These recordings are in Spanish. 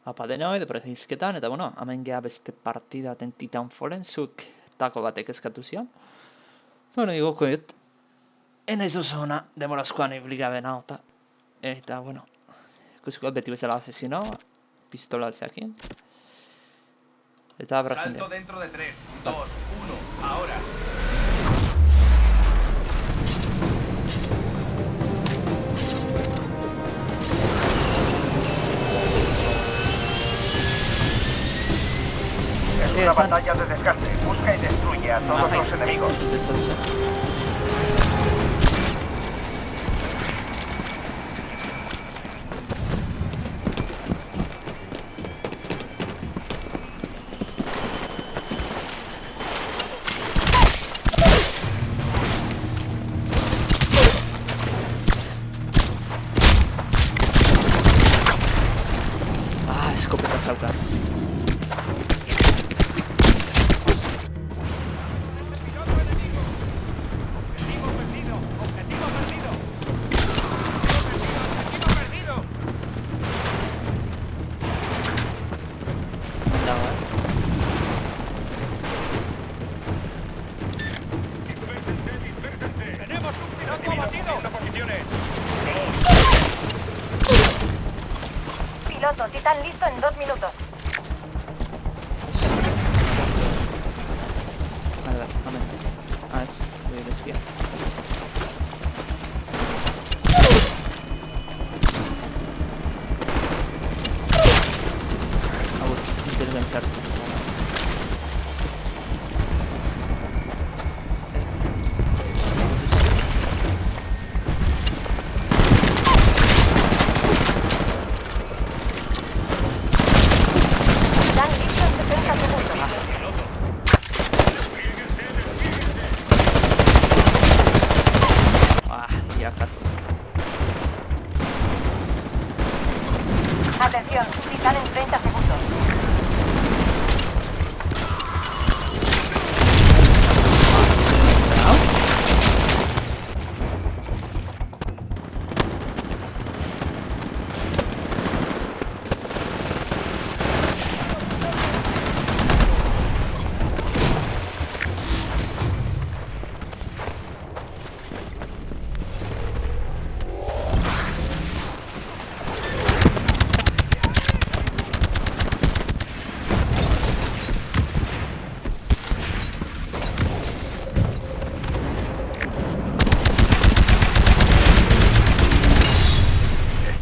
Apa denoi, deprez hizketan, eta bueno, hemen geha beste partida ten Titanfallen, zuk tako batek eskatu zion. Bueno, igoko dut, enaiz oso ona, demorazkoan ibili gabe naota. Eta, bueno, ikusiko beti bezala asesino, pistola altzeakin. Eta abra jendea. Salto dentro de 3, 2, 1, ahora. Es una batalla de desgaste. Busca y destruye a todos los enemigos. Ah, escopeta salta. Piloto, Titán listo en 2 minutos. Vale, vale, un momento. Ah, voy a desviar. Intervencer. Titán listo en 70 segundos. Ah, ya acá. Atención, Titán en 30 segundos.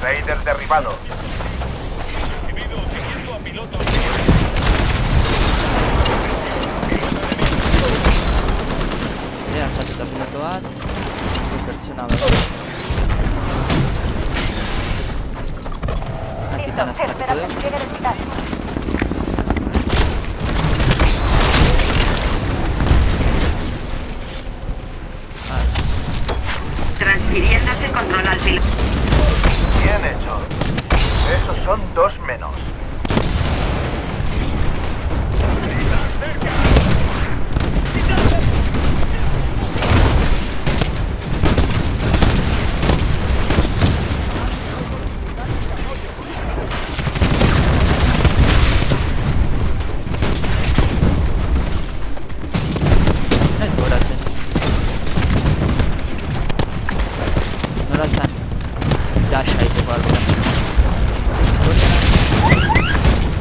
Raider derribado. Ya, satu piloto bat. Pertsona bat. Listo, espera el despliegue del Titán. Transfiriéndose control al piloto. Bien hecho. Esos son 2 menos.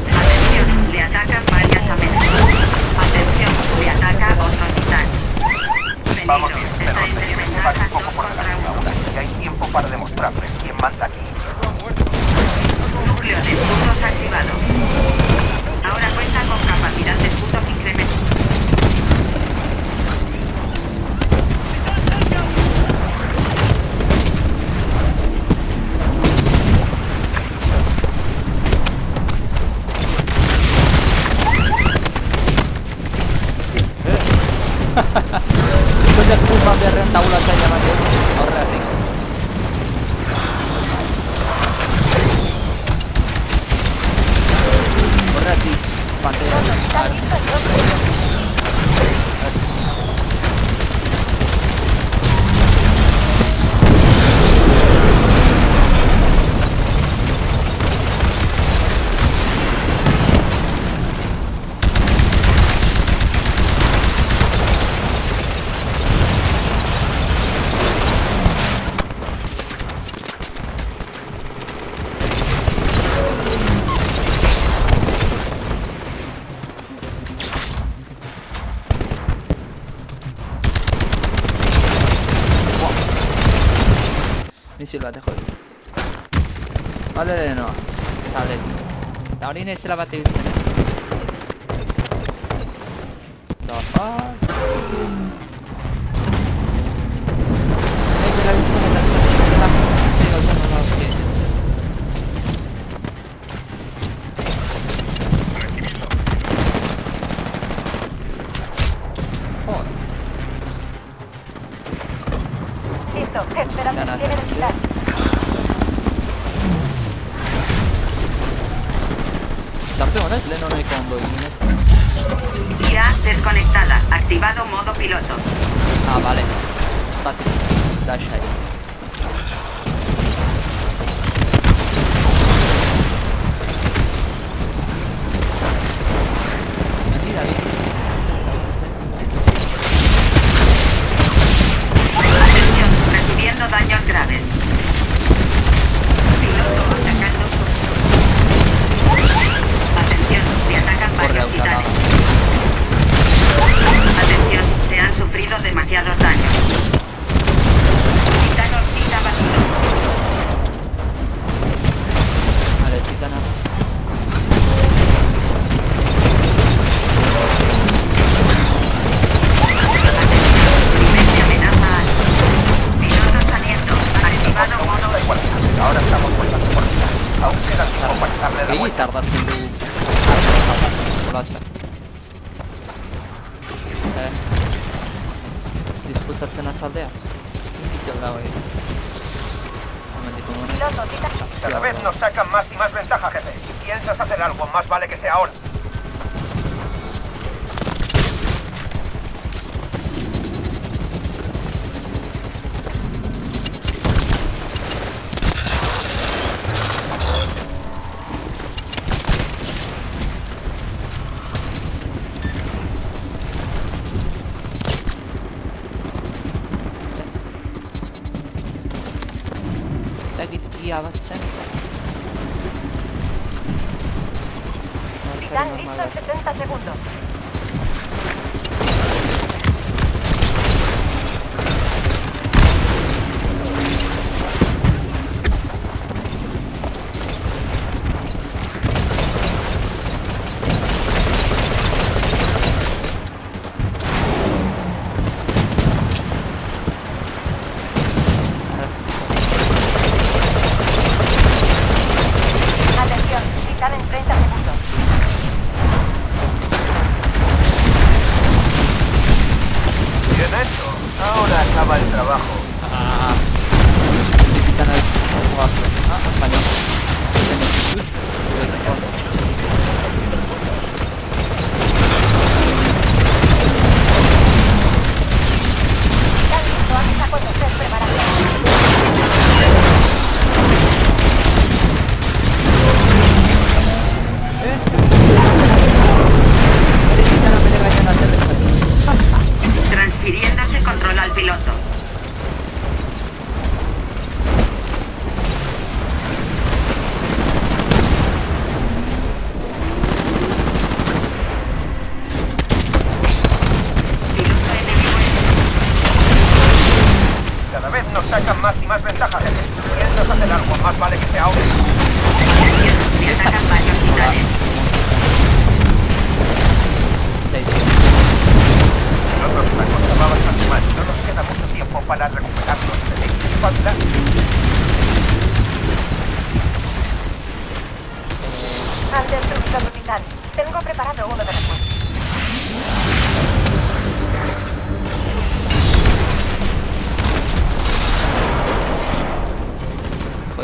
Atención, le atacan varias amenazas. Atención, le ataca otro Titán. Vamos Peligro, bien, está pero en tenemos que desventaja un poco 2 por contra delante 1. ahora. Y hay tiempo para demostrarles quién manda aquí. Núcleo de escudos activado. Ahora cuenta con capacidad de escudos incrementada. Ikusten Puma berren taula zaila batean horregatik. Horregatik, pantera. Está listo en 2 minutos. misil bat jodi. Bale denoa. Tabletik. Eta hori naizela bat egitzen. The fuck? Erabiltzen eta estazioa dela. Gauza nola hori. Listo, espera, Ya nada. tiene necesidad. Sartu honez, lehen honeiko ondo egin. IA desconectada. Activado modo piloto. Ah, vale. Espatu. Dashai. Aquí, David. Atención, recibiendo daños graves. Piloto atacando. Atención, se atacan Corre, varios Autalao. titanes. Atención, se han sufrido demasiados daños. Titán Orcida batido. Vale, titana. Nivel de amenaza alto. Piloto saliendo. Activado modo. Ahora estamos vueltas por mitad. Aún queda tiempo para darle la Gehi vuelta. tardatzen du jolasak. Disputatzen atzaldeaz. Bizio dago egin. Momentiko nuen. Piloto, tita. Cada vez nos sacan más y más ventaja, jefe. Si piensas hacer algo, más vale que sea ahora. Ez dakit ia bat zen. Titán listo en 70 segundos. Atención, Titán en 30 segundos. Bien hecho. Ahora acaba el trabajo. Titana baina. Titán listo, avisa cuando estés preparado. Transfiriéndose control al piloto. Piloto enemigo. Cada vez nos sacan más y más ventaja, jefe. Si piensas hacer algo, más vale que sea ahora. Atención, se atacan varios titanes. Nosotros la cosa va bastante mal. No nos queda mucho tiempo para recuperarnos. Tenéis que espabilar. Han destruido tu Titán. Tengo preparado uno de refuerzo.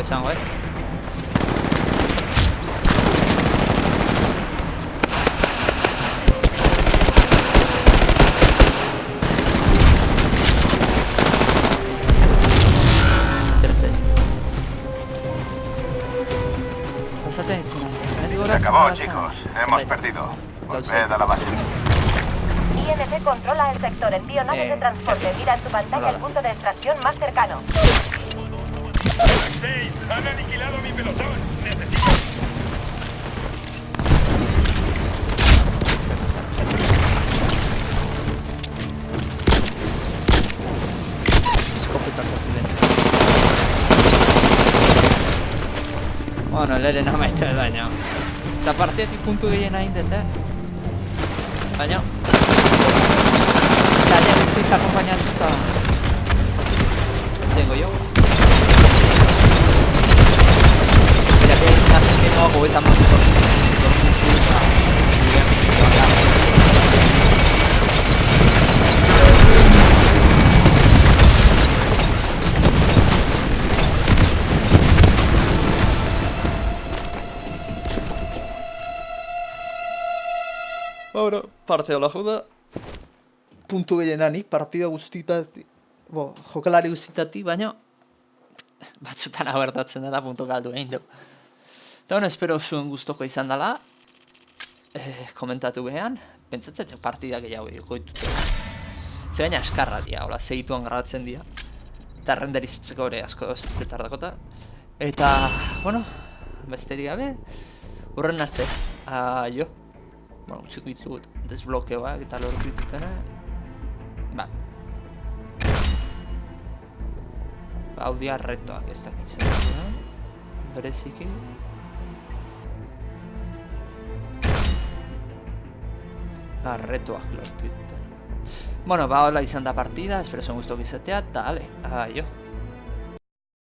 Izango, Se acabó, chicos. Hemos perdido. Volved a la base. INC controla el sector. Envío naves de transporte. Mira en tu pantalla el punto de extracción más cercano. 6, han aniquilado a mi pelotón. Necesito... Escopeta silencio. lehen amaitu baina. Eta partiatik puntu gehien hain dut, baina. Talde guztiz akompainatuta. Zengo jo. Mira que azkeneko gobetan mazor. Bueno, parte hola joda. Puntu gehienanik, partida guztitatik, jokalari guztitatik, baina batzutan abertatzen dela puntu galdu egin du. Eta bueno, espero zuen gustoko izan dela, komentatu behean, pentsatzen partida gehiago ditut. Ze baina askarra dira, hola, segituan garratzen dira. Eta renderizatzeko ere asko petardakota. Eta, bueno, besterik gabe, urren arte, jo. Bueno, utziko ditugut desblokeoak eta lortu ditutena. Ba. Hau dira retoak ez dakitzen. Bereziki. Retoak lortu ditutena. Bueno, ba, hola izan da partida, espero zuen guztok izatea, eta ale, jo.